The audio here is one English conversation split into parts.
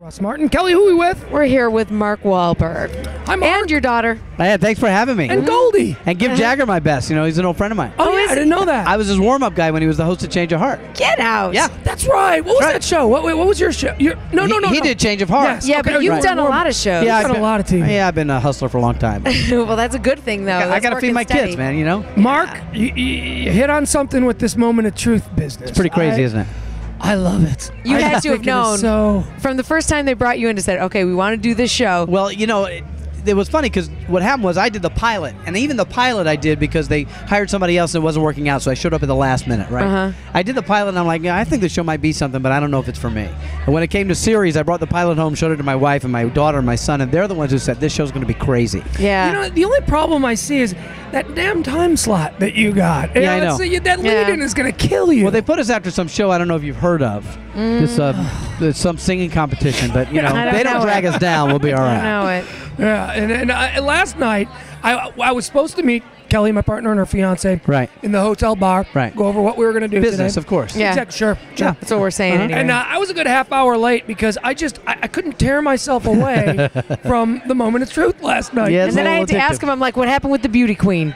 Ross Martin. Kelly, who are we with? We're here with Mark Wahlberg. Hi, Mark. And your daughter. Yeah, thanks for having me. And Goldie. And give Jagger my best. You know, he's an old friend of mine. Oh, yeah, I didn't know that. I was his warm-up guy when he was the host of Change of Heart. Get out. Yeah. That's right. What was that show? What was your show? No. He did Change of Heart. Yes. Yeah, Okay, but you've right. done a lot of shows. I've done a lot of TV. Yeah, I've been a hustler for a long time. Well, that's a good thing, though. I got to feed my kids, man, you know? Mark, you hit on something with this moment of truth business. It's pretty crazy, isn't it? I love it. You I had just to have think it is known so. from the first time they brought you in and said, okay, we want to do this show. Well, you know, it was funny because what happened was I did the pilot, and even the pilot I did because they hired somebody else and it wasn't working out, so I showed up at the last minute, right? I did the pilot, and I'm like, yeah, I think the show might be something, but I don't know if it's for me. And when it came to series, I brought the pilot home, showed it to my wife and my daughter and my son, and they're the ones who said, this show's going to be crazy. Yeah. You know, the only problem I see is that damn time slot that you got. Yeah, I know. That lead-in is going to kill you. Well, they put us after some show I don't know if you've heard of. It's some singing competition, but, you know, they don't drag us down. We'll be all right. I know it. Yeah, and last night, I was supposed to meet Kelly, my partner, and her fiance, Right. in the hotel bar, Right. go over what we were going to do Business, today. of course. Yeah. Exactly, sure. Yeah. That's what we're saying anyway. And I was a good half hour late because I couldn't tear myself away from the moment of truth last night. Yeah, and then I had to ask him, I'm like, what happened with the beauty queen?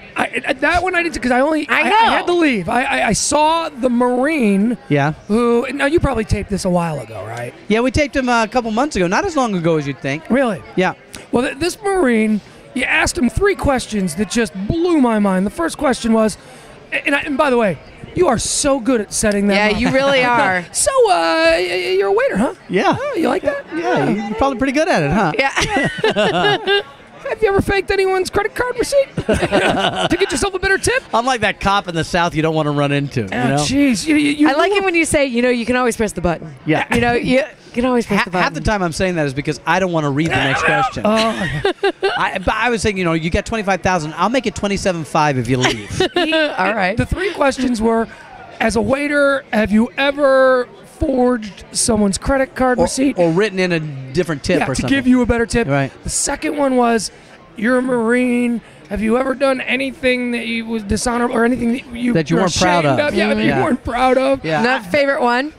That one I did because I had to leave. I saw the Marine. Yeah. Who now you probably taped this a while ago, right? Yeah, we taped him a couple months ago. Not as long ago as you'd think. Really? Yeah. Well, this Marine, you asked him 3 questions that just blew my mind. The first question was, and by the way, you are so good at setting them up. Yeah, you really are. So, you're a waiter, huh? Yeah. Oh, you like that? Yeah, you're probably pretty good at it, huh? Yeah. Have you ever faked anyone's credit card receipt to get yourself a better tip? I'm like that cop in the South you don't want to run into. You know? Jeez. I like it when you say, you can always press the button. Yeah. You can always press the button. Half the time I'm saying that is because I don't want to read the next question. But I was saying, you got $25,000. I'll make it $27,500 if you leave. All right. The 3 questions were, as a waiter, have you ever forged someone's credit card receipt? Or written in a different tip or to something. give you a better tip. Right. The second one was, you're a Marine. Have you ever done anything that you was dishonorable or anything that you weren't proud of? Yeah, that you weren't proud of. Yeah. Not favorite one?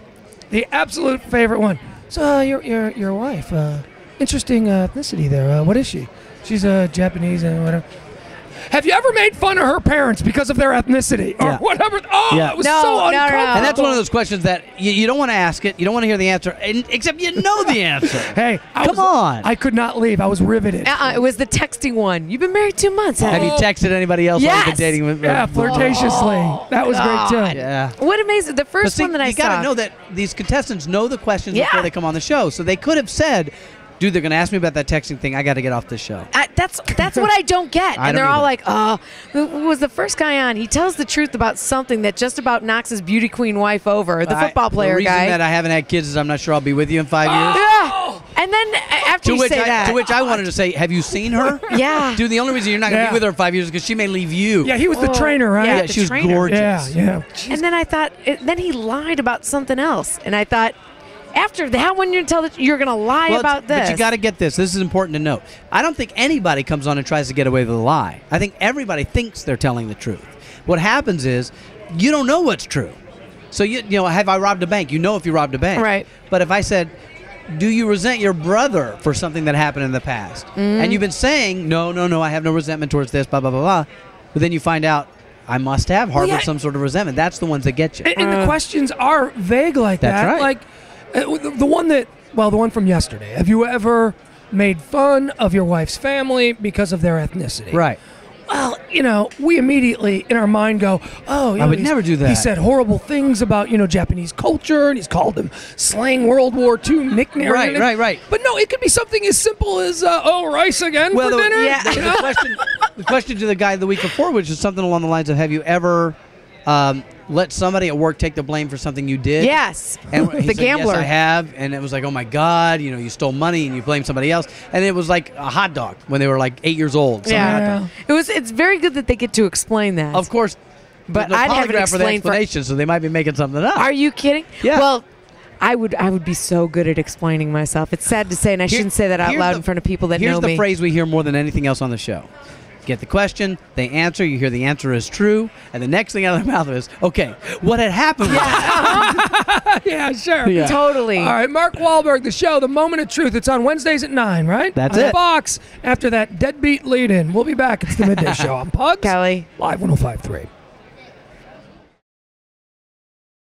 The absolute favorite one. So your wife, interesting ethnicity there. What is she? She's Japanese and whatever. Have you ever made fun of her parents because of their ethnicity or whatever? Oh, Yeah. it was so uncomfortable. And that's one of those questions that you don't want to ask it. You don't want to hear the answer, except you know the answer. Hey, come on. I could not leave. I was riveted. It was the texting one. You've been married 2 months. Have you texted anybody else while you've been Yes. dating with? Yeah, flirtatiously. That was great too. Yeah. What amazing. The first one that I saw. You got to know that these contestants know the questions before they come on the show. So they could have said, dude, they're going to ask me about that texting thing. I got to get off this show. That's what I don't get. I And don't they're all either. like, oh, who was the first guy on? He tells the truth about something that just about knocks his beauty queen wife over, the football player the reason guy. that I haven't had kids is I'm not sure I'll be with you in 5 years. Yeah. And then after you say that. To which I wanted to say, have you seen her? Yeah. Dude, the only reason you're not going to be with her in 5 years is because she may leave you. Yeah, he was the trainer, right? Yeah, Yeah, the she was trainer. gorgeous. Yeah. And then I thought, then he lied about something else. And I thought, after that one, you're going to lie about this. But you got to get this. This is important to note. I don't think anybody comes on and tries to get away with a lie. I think everybody thinks they're telling the truth. What happens is you don't know what's true. So, you know, have I robbed a bank? You know if you robbed a bank. Right. But if I said, do you resent your brother for something that happened in the past? And you've been saying, no, I have no resentment towards this, blah, blah, blah, blah. But then you find out, I must have harbored some sort of resentment. That's the ones that get you. And the questions are vague like that. That's right. Like the one from yesterday. Have you ever made fun of your wife's family because of their ethnicity? Right. Well, we immediately in our mind go, oh, I would never do that. He said horrible things about, Japanese culture, and he's called them slang World War II nicknames. Right. But no, it could be something as simple as, rice again for dinner. Yeah. The question to the guy the week before, which is something along the lines of, have you ever let somebody at work take the blame for something you did? Yes. And he the said, gambler. Yes, I have. And it was like, oh my God, you stole money and you blamed somebody else. And it was like a hot dog when they were like 8 years old. Yeah. It's very good that they get to explain that. Of course. But no I'd have it polygraph for the explained explanation, so they might be making something up. Are you kidding? Yeah. Well, I would be so good at explaining myself. It's sad to say, and I shouldn't say that out loud in front of people that know me. Here's the phrase we hear more than anything else on the show. Get the question, they answer, you hear the answer is true, and the next thing out of their mouth is, okay, what had happened was... Yeah, sure. Yeah. Totally. All right, Mark Wahlberg, the show, The Moment of Truth. It's on Wednesdays at 9, right? That's on it. Fox after that deadbeat lead-in. We'll be back. It's the Midday Show on Pugs. Kelly. Live 105.3.